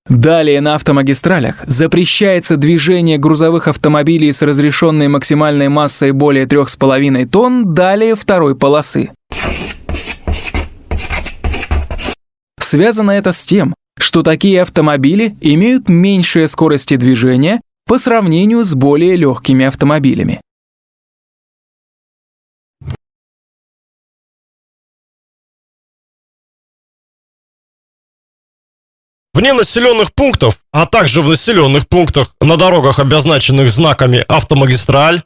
Далее на автомагистралях запрещается движение грузовых автомобилей с разрешенной максимальной массой более 3,5 тонн далее второй полосы. Связано это с тем, что такие автомобили имеют меньшие скорости движения по сравнению с более легкими автомобилями. Вне населенных пунктов, а также в населенных пунктах на дорогах, обозначенных знаками «Автомагистраль»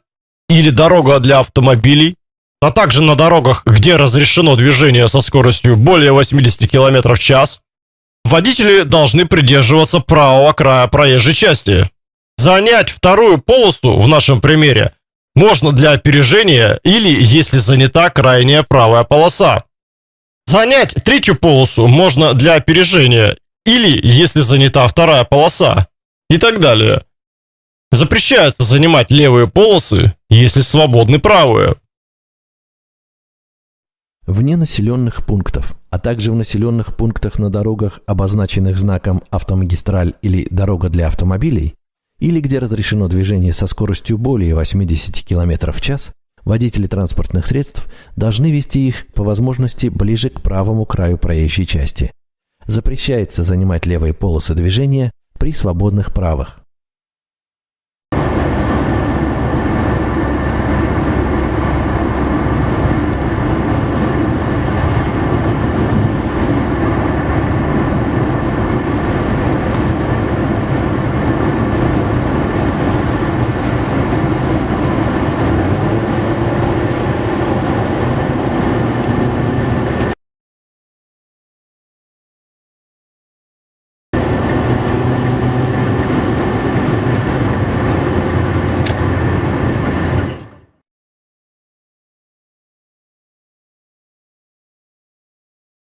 или «Дорога для автомобилей», а также на дорогах, где разрешено движение со скоростью более 80 км в час, водители должны придерживаться правого края проезжей части. Занять вторую полосу в нашем примере можно для опережения или если занята крайняя правая полоса. Занять третью полосу можно для опережения или если занята вторая полоса и так далее. Запрещается занимать левые полосы, если свободны правые. Вне населенных пунктов, а также в населенных пунктах на дорогах, обозначенных знаком «Автомагистраль» или «Дорога для автомобилей», или где разрешено движение со скоростью более 80 км в час, водители транспортных средств должны вести их по возможности ближе к правому краю проезжей части. Запрещается занимать левые полосы движения при свободных правых.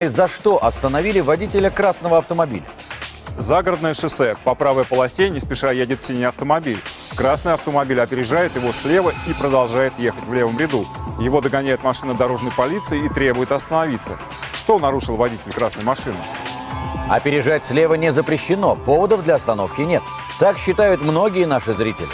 За что остановили водителя красного автомобиля? Загородное шоссе. По правой полосе не спеша едет синий автомобиль. Красный автомобиль опережает его слева и продолжает ехать в левом ряду. Его догоняет машина дорожной полиции и требует остановиться. Что нарушил водитель красной машины? Опережать слева не запрещено, поводов для остановки нет. Так считают многие наши зрители.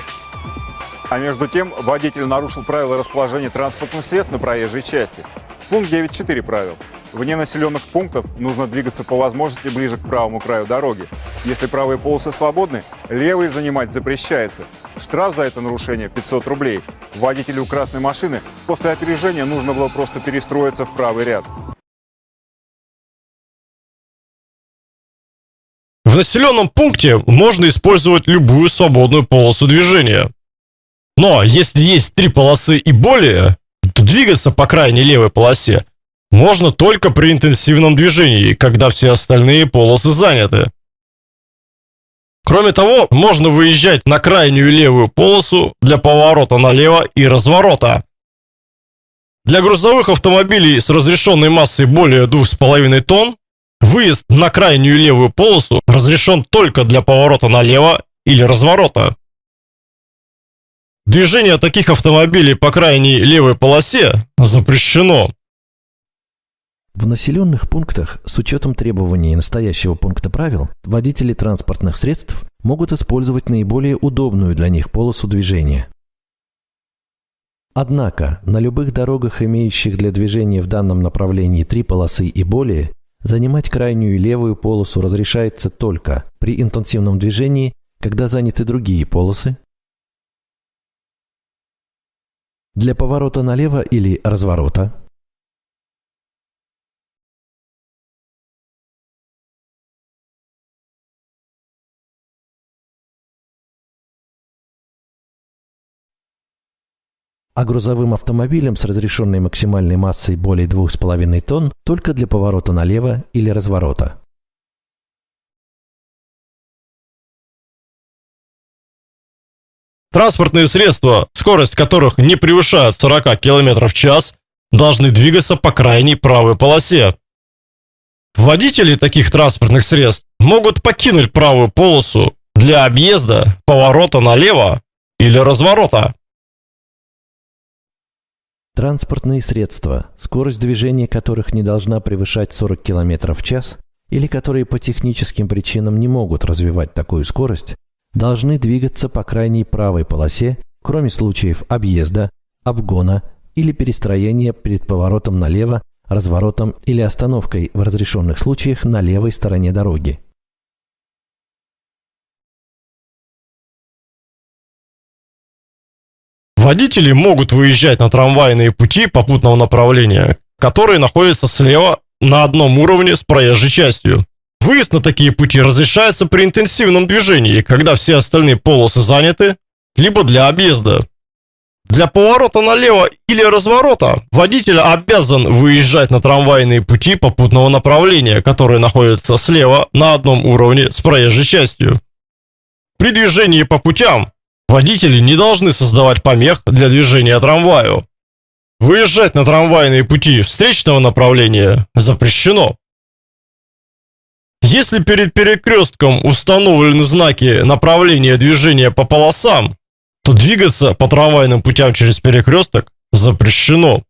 А между тем, водитель нарушил правила расположения транспортных средств на проезжей части. Пункт 9.4 правил. Вне населенных пунктов нужно двигаться по возможности ближе к правому краю дороги. Если правые полосы свободны, левые занимать запрещается. Штраф за это нарушение 500 рублей. Водителю красной машины после опережения нужно было просто перестроиться в правый ряд. В населенном пункте можно использовать любую свободную полосу движения. Но если есть 3 полосы и более, то двигаться по крайней левой полосе можно только при интенсивном движении, когда все остальные полосы заняты. Кроме того, можно выезжать на крайнюю левую полосу для поворота налево и разворота. Для грузовых автомобилей с разрешенной массой более 2,5 тонн выезд на крайнюю левую полосу разрешен только для поворота налево или разворота. Движение таких автомобилей по крайней левой полосе запрещено. В населенных пунктах, с учетом требований настоящего пункта правил, водители транспортных средств могут использовать наиболее удобную для них полосу движения. Однако, на любых дорогах, имеющих для движения в данном направлении 3 полосы и более, занимать крайнюю левую полосу разрешается только при интенсивном движении, когда заняты другие полосы, для поворота налево или разворота, а грузовым автомобилям с разрешенной максимальной массой более 2,5 тонн только для поворота налево или разворота. Транспортные средства, скорость которых не превышает 40 км в час, должны двигаться по крайней правой полосе. Водители таких транспортных средств могут покинуть правую полосу для объезда, поворота налево или разворота. Транспортные средства, скорость движения которых не должна превышать 40 км в час, или которые по техническим причинам не могут развивать такую скорость, должны двигаться по крайней правой полосе, кроме случаев объезда, обгона или перестроения перед поворотом налево, разворотом или остановкой в разрешенных случаях на левой стороне дороги. Водители могут выезжать на трамвайные пути попутного направления, которые находятся слева на одном уровне с проезжей частью. Выезд на такие пути разрешается при интенсивном движении, когда все остальные полосы заняты, либо для объезда. Для поворота налево или разворота водитель обязан выезжать на трамвайные пути попутного направления, которые находятся слева на одном уровне с проезжей частью. При движении по путям водители не должны создавать помех для движения трамваю. Выезжать на трамвайные пути встречного направления запрещено. Если перед перекрестком установлены знаки направления движения по полосам, то двигаться по трамвайным путям через перекресток запрещено.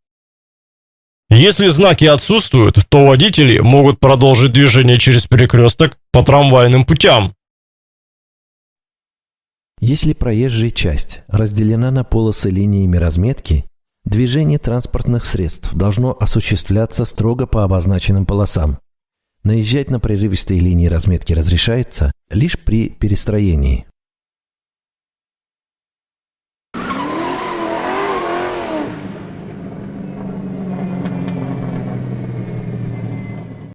Если знаки отсутствуют, то водители могут продолжить движение через перекресток по трамвайным путям. Если проезжая часть разделена на полосы линиями разметки, движение транспортных средств должно осуществляться строго по обозначенным полосам. Наезжать на прерывистые линии разметки разрешается лишь при перестроении.